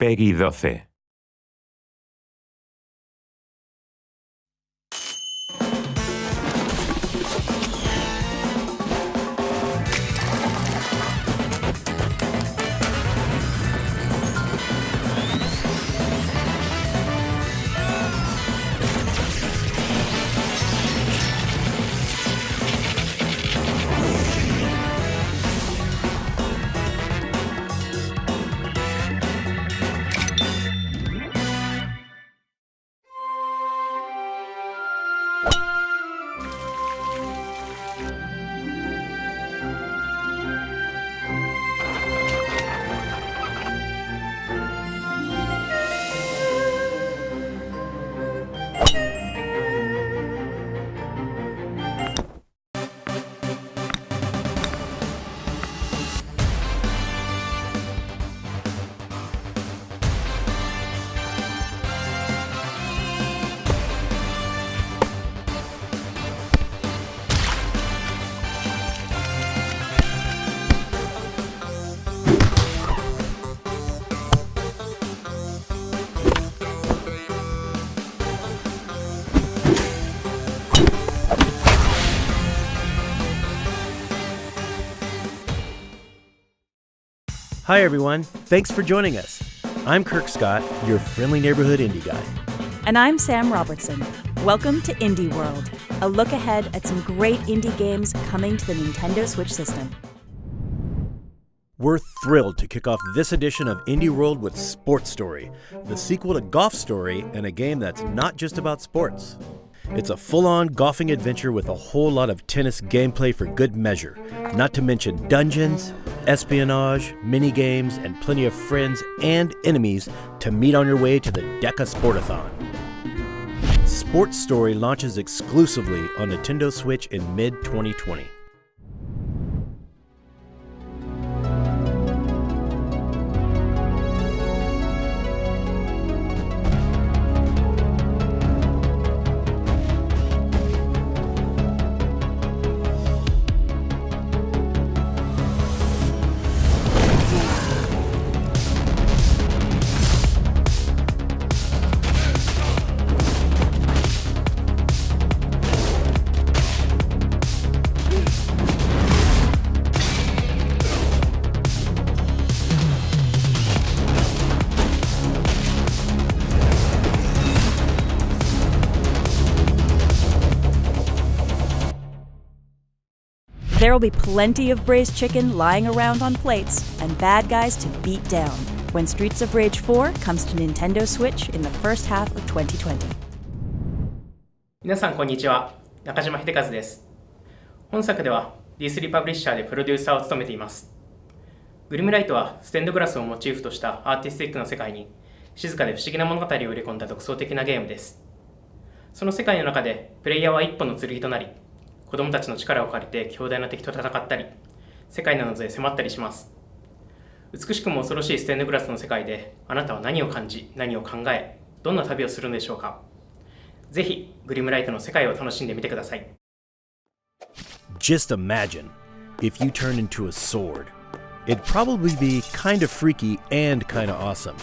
Peggy 12. Hi everyone, thanks for joining us. I'm Kirk Scott, your friendly neighborhood indie guy. And I'm Sam Robertson. Welcome to Indie World, a look ahead at some great indie games coming to the Nintendo Switch system. We're thrilled to kick off this edition of Indie World with Sports Story, the sequel to Golf Story and a game that's not just about sports. It's a full-on golfing adventure with a whole lot of tennis gameplay for good measure, not to mention dungeons, espionage, mini-games, and plenty of friends and enemies to meet on your way to the Deca Sportathon. Sports Story launches exclusively on Nintendo Switch in mid-2020. There will be plenty of braised chicken lying around on plates and bad guys to beat down when Streets of Rage 4 comes to Nintendo Switch in the first half of 2020. 皆さんこんにちは、中島秀和です。本作では D3 パブリッシャーでプロデューサーを務めています。グリムライトはステンドグラスをモチーフとしたアーティスティックな世界に静かで不思議な物語を入れ込んだ独創的なゲームです。その世界の中でプレイヤーは一本の剣となり、子供たちの力を借りて強大な敵と戦ったり、世界の謎へ迫ったりします。美しくも恐ろしいステンドグラスの世界で、あなたは何を感じ、何を考え、どんな旅をするのでしょうか。ぜひ、グリムライトの世界を楽しんでみてください。Just imagine if you turned into a sword. It'd probably be kind of freaky and kind of awesome.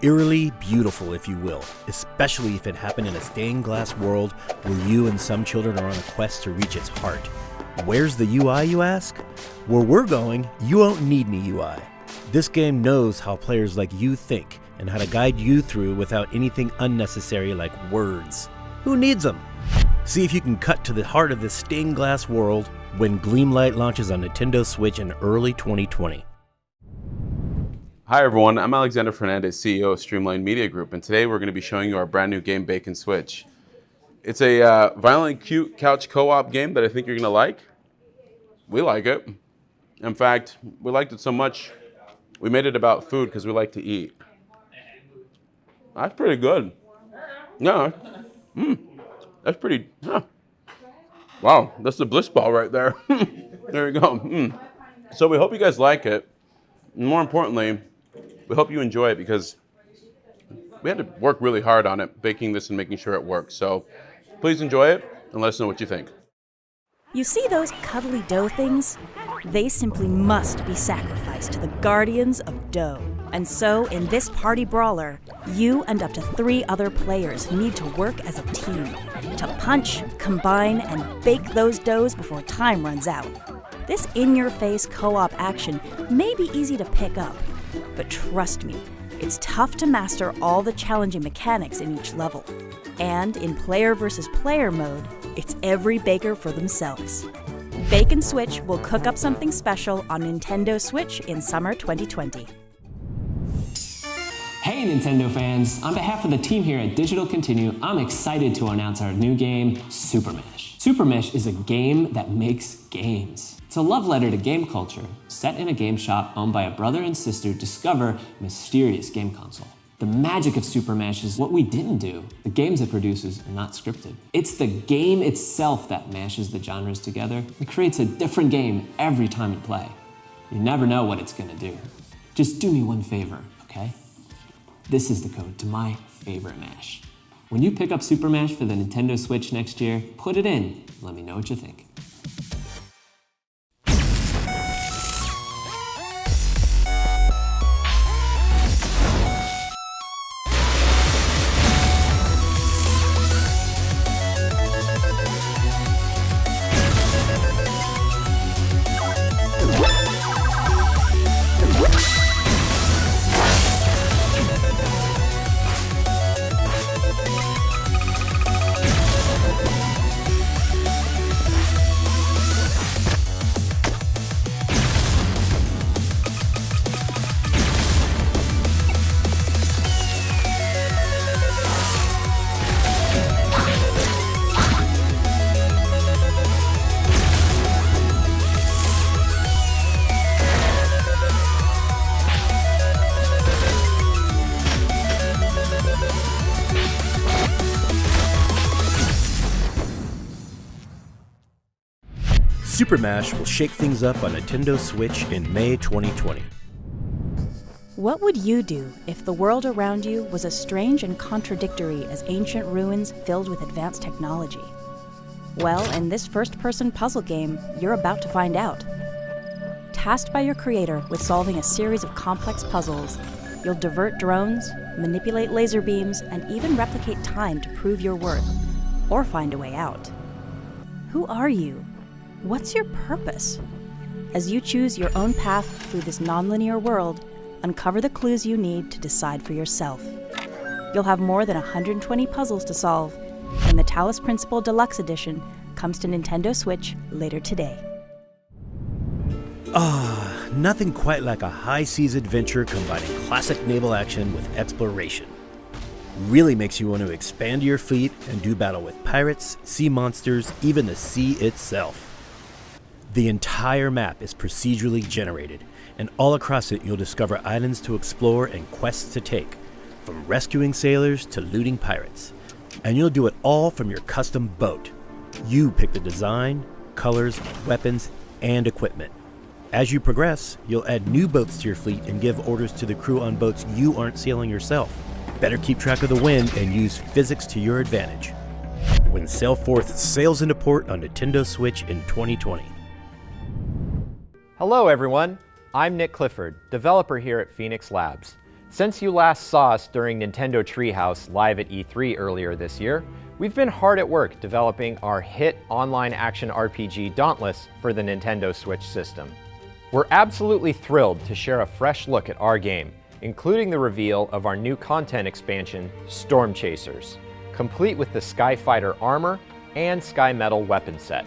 Eerily beautiful, if you will, especially if it happened in a stained glass world where you and some children are on a quest to reach its heart. Where's the UI, you ask? Where we're going, you won't need any UI. This game knows how players like you think and how to guide you through without anything unnecessary like words. Who needs them? See if you can cut to the heart of this stained glass world when Gleamlight launches on Nintendo Switch in early 2020. Hi everyone, I'm Alexander Fernandez, CEO of Streamline Media Group, and today we're going to be showing you our brand new game, Bacon Switch. It's a violently cute couch co-op game that I think you're going to like. We like it. In fact, we liked it so much, we made it about food because we like to eat. That's pretty good. Yeah. That's pretty, wow, that's the bliss ball right there. There you go. So we hope you guys like it. And more importantly, we hope you enjoy it because we had to work really hard on it, baking this and making sure it works. So please enjoy it and let us know what you think. You see those cuddly dough things? They simply must be sacrificed to the guardians of dough. And so, in this party brawler, you and up to 3 other players need to work as a team to punch, combine, and bake those doughs before time runs out. This in-your-face co-op action may be easy to pick up, but trust me, it's tough to master all the challenging mechanics in each level. And in player versus player mode, it's every baker for themselves. Bake and Switch will cook up something special on Nintendo Switch in summer 2020. Hey Nintendo fans! On behalf of the team here at Digital Continue, I'm excited to announce our new game, Super Mesh. Super Mesh is a game that makes games. It's a love letter to game culture, set in a game shop owned by a brother and sister discover a mysterious game console. The magic of Super Mesh is what we didn't do. The games it produces are not scripted. It's the game itself that mashes the genres together and creates a different game every time you play. You never know what it's gonna do. Just do me one favor, okay? This is the code to my favorite Mash. When you pick up Super Mash for the Nintendo Switch next year, put it in. Let me know what you think. Super Mash will shake things up on Nintendo Switch in May 2020. What would you do if the world around you was as strange and contradictory as ancient ruins filled with advanced technology? Well, in this first-person puzzle game, you're about to find out. Tasked by your creator with solving a series of complex puzzles, you'll divert drones, manipulate laser beams, and even replicate time to prove your worth, or find a way out. Who are you? What's your purpose? As you choose your own path through this nonlinear world, uncover the clues you need to decide for yourself. You'll have more than 120 puzzles to solve, and the Talos Principle Deluxe Edition comes to Nintendo Switch later today. Nothing quite like a high-seas adventure combining classic naval action with exploration. Really makes you want to expand your fleet and do battle with pirates, sea monsters, even the sea itself. The entire map is procedurally generated, and all across it you'll discover islands to explore and quests to take, from rescuing sailors to looting pirates. And you'll do it all from your custom boat. You pick the design, colors, weapons, and equipment. As you progress, you'll add new boats to your fleet and give orders to the crew on boats you aren't sailing yourself. Better keep track of the wind and use physics to your advantage. When Sailforth sails into port on Nintendo Switch in 2020. Hello everyone, I'm Nick Clifford, developer here at Phoenix Labs. Since you last saw us during Nintendo Treehouse live at E3 earlier this year, we've been hard at work developing our hit online action RPG Dauntless for the Nintendo Switch system. We're absolutely thrilled to share a fresh look at our game, including the reveal of our new content expansion, Storm Chasers, complete with the Skyfighter armor and Sky Metal weapon set.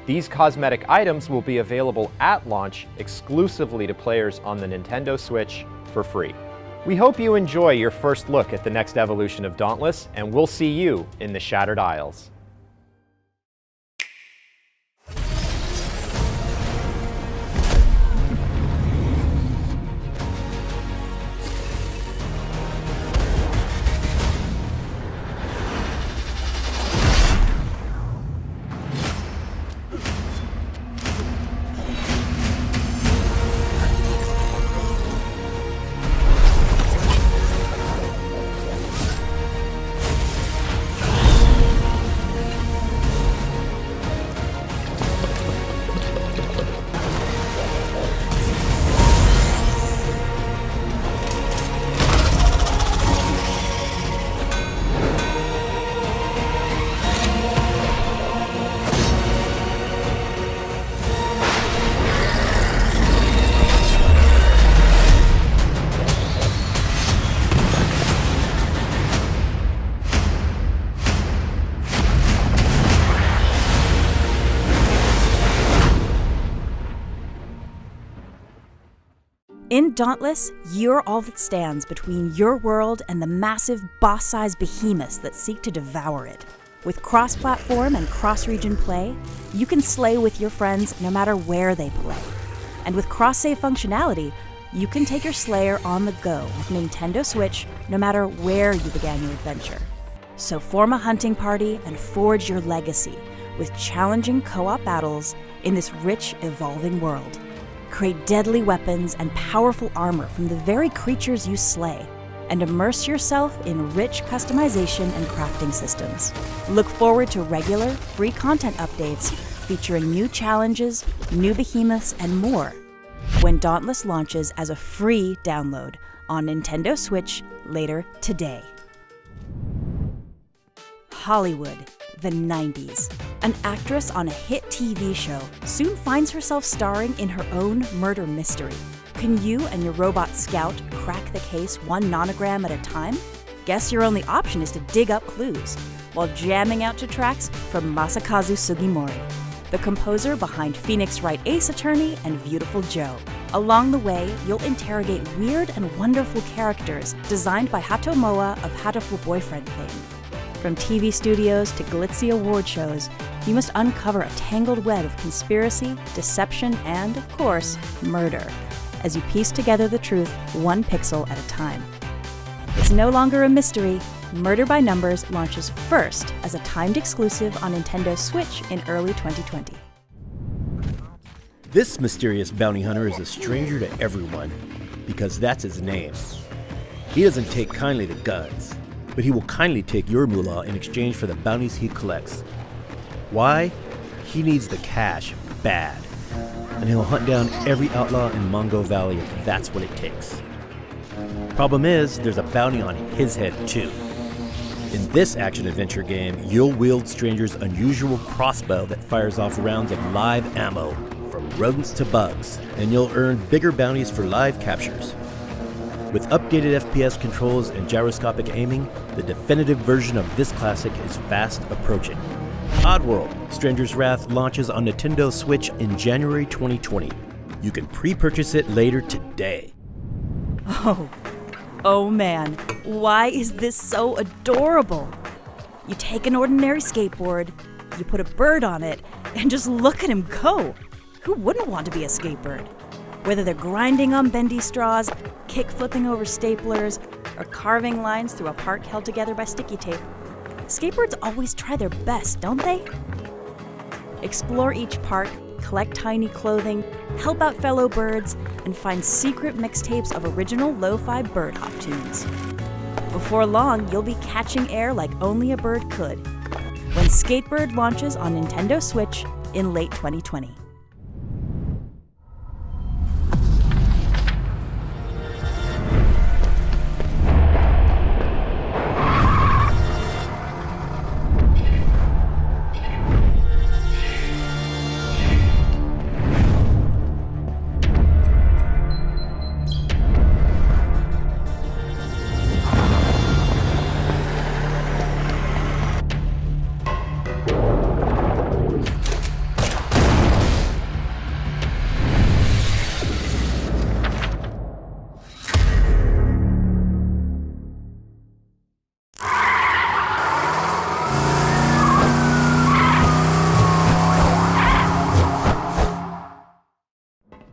These cosmetic items will be available at launch exclusively to players on the Nintendo Switch for free. We hope you enjoy your first look at the next evolution of Dauntless, and we'll see you in the Shattered Isles. In Dauntless, you're all that stands between your world and the massive, boss-sized behemoths that seek to devour it. With cross-platform and cross-region play, you can slay with your friends no matter where they play. And with cross-save functionality, you can take your Slayer on the go with Nintendo Switch no matter where you began your adventure. So form a hunting party and forge your legacy with challenging co-op battles in this rich, evolving world. Create deadly weapons and powerful armor from the very creatures you slay, and immerse yourself in rich customization and crafting systems. Look forward to regular, free content updates featuring new challenges, new behemoths, and more when Dauntless launches as a free download on Nintendo Switch later today. Hollywood, the 90s. An actress on a hit TV show soon finds herself starring in her own murder mystery. Can you and your robot scout crack the case one nonogram at a time? Guess your only option is to dig up clues while jamming out to tracks from Masakazu Sugimori, the composer behind Phoenix Wright Ace Attorney and Beautiful Joe. Along the way, you'll interrogate weird and wonderful characters designed by Hatomoa of Hatoful Boyfriend fame. From TV studios to glitzy award shows, you must uncover a tangled web of conspiracy, deception, and, of course, murder, as you piece together the truth one pixel at a time. It's no longer a mystery. Murder by Numbers launches first as a timed exclusive on Nintendo Switch in early 2020. This mysterious bounty hunter is a stranger to everyone because that's his name. He doesn't take kindly to guns, but he will kindly take your moolah in exchange for the bounties he collects. Why? He needs the cash bad, and he'll hunt down every outlaw in Mongo Valley if that's what it takes. Problem is, there's a bounty on his head too. In this action-adventure game, you'll wield Stranger's unusual crossbow that fires off rounds of live ammo, from rodents to bugs, and you'll earn bigger bounties for live captures. With updated FPS controls and gyroscopic aiming, the definitive version of this classic is fast approaching. Oddworld: Stranger's Wrath launches on Nintendo Switch in January 2020. You can pre-purchase it later today. Oh man, why is this so adorable? You take an ordinary skateboard, you put a bird on it, and just look at him go. Who wouldn't want to be a skatebird? Whether they're grinding on bendy straws, kick-flipping over staplers, or carving lines through a park held together by sticky tape, skateboards always try their best, don't they? Explore each park, collect tiny clothing, help out fellow birds, and find secret mixtapes of original lo-fi bird hop tunes. Before long, you'll be catching air like only a bird could when Skatebird launches on Nintendo Switch in late 2020.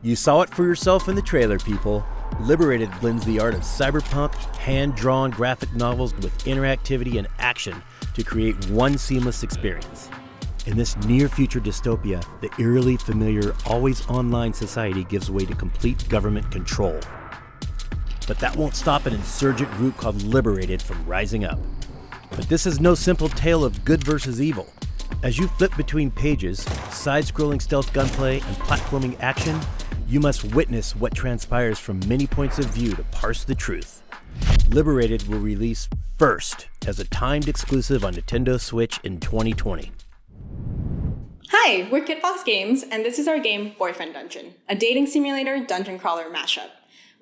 You saw it for yourself in the trailer, people. Liberated blends the art of cyberpunk, hand-drawn graphic novels with interactivity and action to create one seamless experience. In this near-future dystopia, the eerily familiar, always-online society gives way to complete government control. But that won't stop an insurgent group called Liberated from rising up. But this is no simple tale of good versus evil. As you flip between pages, side-scrolling stealth gunplay, and platforming action, you must witness what transpires from many points of view to parse the truth. Liberated will release first as a timed exclusive on Nintendo Switch in 2020. Hi, we're Kit Fox Games, and this is our game Boyfriend Dungeon, a dating simulator dungeon crawler mashup.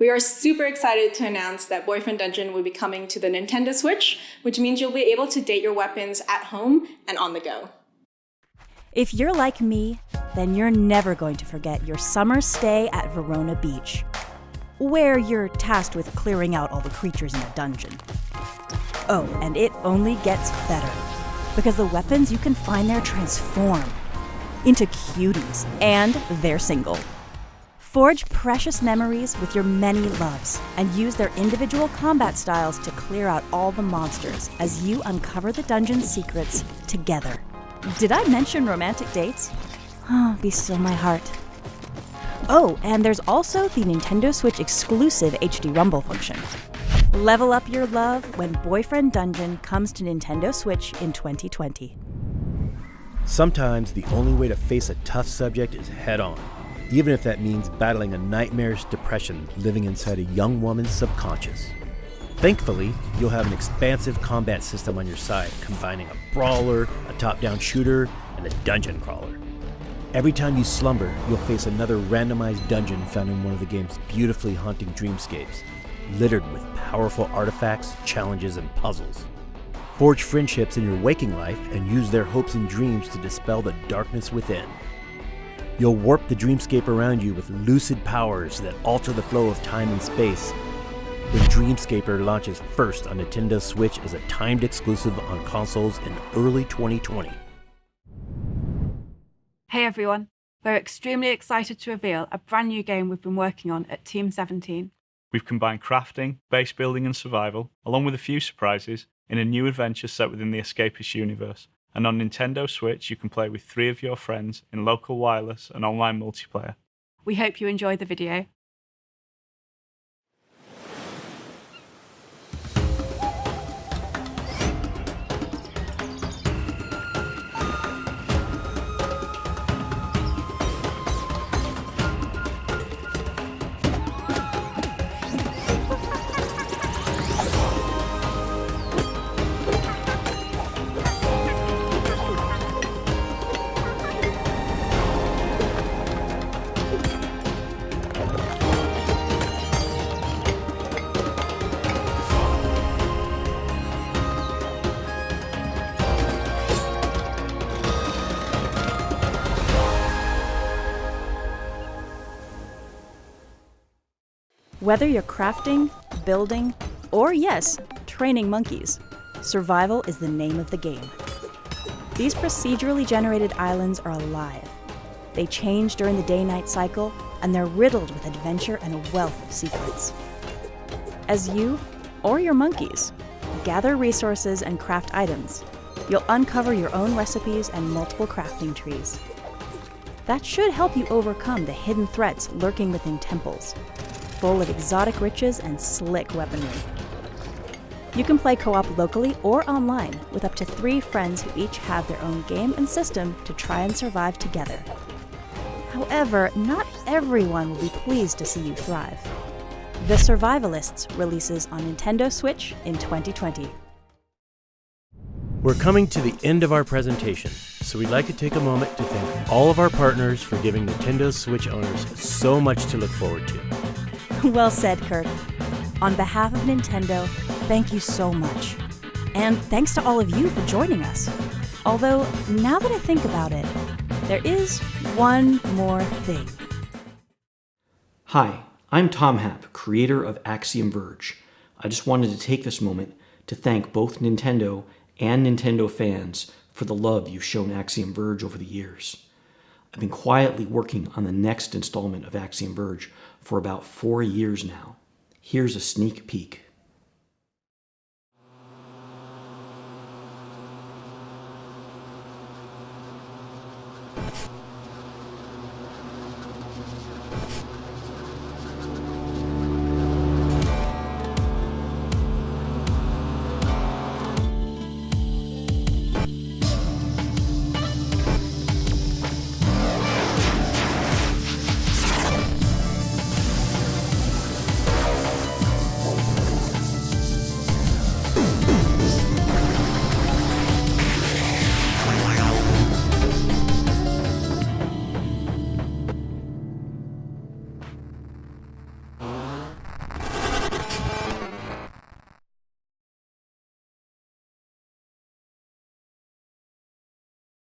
We are super excited to announce that Boyfriend Dungeon will be coming to the Nintendo Switch, which means you'll be able to date your weapons at home and on the go. If you're like me, then you're never going to forget your summer stay at Verona Beach. where you're tasked with clearing out all the creatures in a dungeon. Oh, and it only gets better, because the weapons you can find there transform into cuties, and they're single. Forge precious memories with your many loves, and use their individual combat styles to clear out all the monsters as you uncover the dungeon's secrets together. Did I mention romantic dates? Oh, be still my heart. Oh, and there's also the Nintendo Switch exclusive HD Rumble function. Level up your love when Boyfriend Dungeon comes to Nintendo Switch in 2020. Sometimes the only way to face a tough subject is head on, even if that means battling a nightmarish depression living inside a young woman's subconscious. Thankfully, you'll have an expansive combat system on your side, combining a brawler, a top-down shooter, and a dungeon crawler. Every time you slumber, you'll face another randomized dungeon found in one of the game's beautifully haunting dreamscapes, littered with powerful artifacts, challenges, and puzzles. Forge friendships in your waking life and use their hopes and dreams to dispel the darkness within. You'll warp the dreamscape around you with lucid powers that alter the flow of time and space when Dreamscaper launches first on Nintendo Switch as a timed exclusive on consoles in early 2020. Hey everyone, we're extremely excited to reveal a brand new game we've been working on at Team 17. We've combined crafting, base building and survival, along with a few surprises, in a new adventure set within the Escapist universe. And on Nintendo Switch you can play with 3 of your friends in local wireless and online multiplayer. We hope you enjoy the video. Whether you're crafting, building, or yes, training monkeys, survival is the name of the game. These procedurally generated islands are alive. They change during the day-night cycle, and they're riddled with adventure and a wealth of secrets. As you, or your monkeys, gather resources and craft items, you'll uncover your own recipes and multiple crafting trees. That should help you overcome the hidden threats lurking within temples, full of exotic riches and slick weaponry. You can play co-op locally or online with up to 3 friends who each have their own game and system to try and survive together. However, not everyone will be pleased to see you thrive. The Survivalists releases on Nintendo Switch in 2020. We're coming to the end of our presentation, so we'd like to take a moment to thank all of our partners for giving Nintendo Switch owners so much to look forward to. Well said, Kurt. On behalf of Nintendo, thank you so much. And thanks to all of you for joining us. Although, now that I think about it, there is one more thing. Hi, I'm Tom Happ, creator of Axiom Verge. I just wanted to take this moment to thank both Nintendo and Nintendo fans for the love you've shown Axiom Verge over the years. I've been quietly working on the next installment of Axiom Verge for about 4 years now. Here's a sneak peek.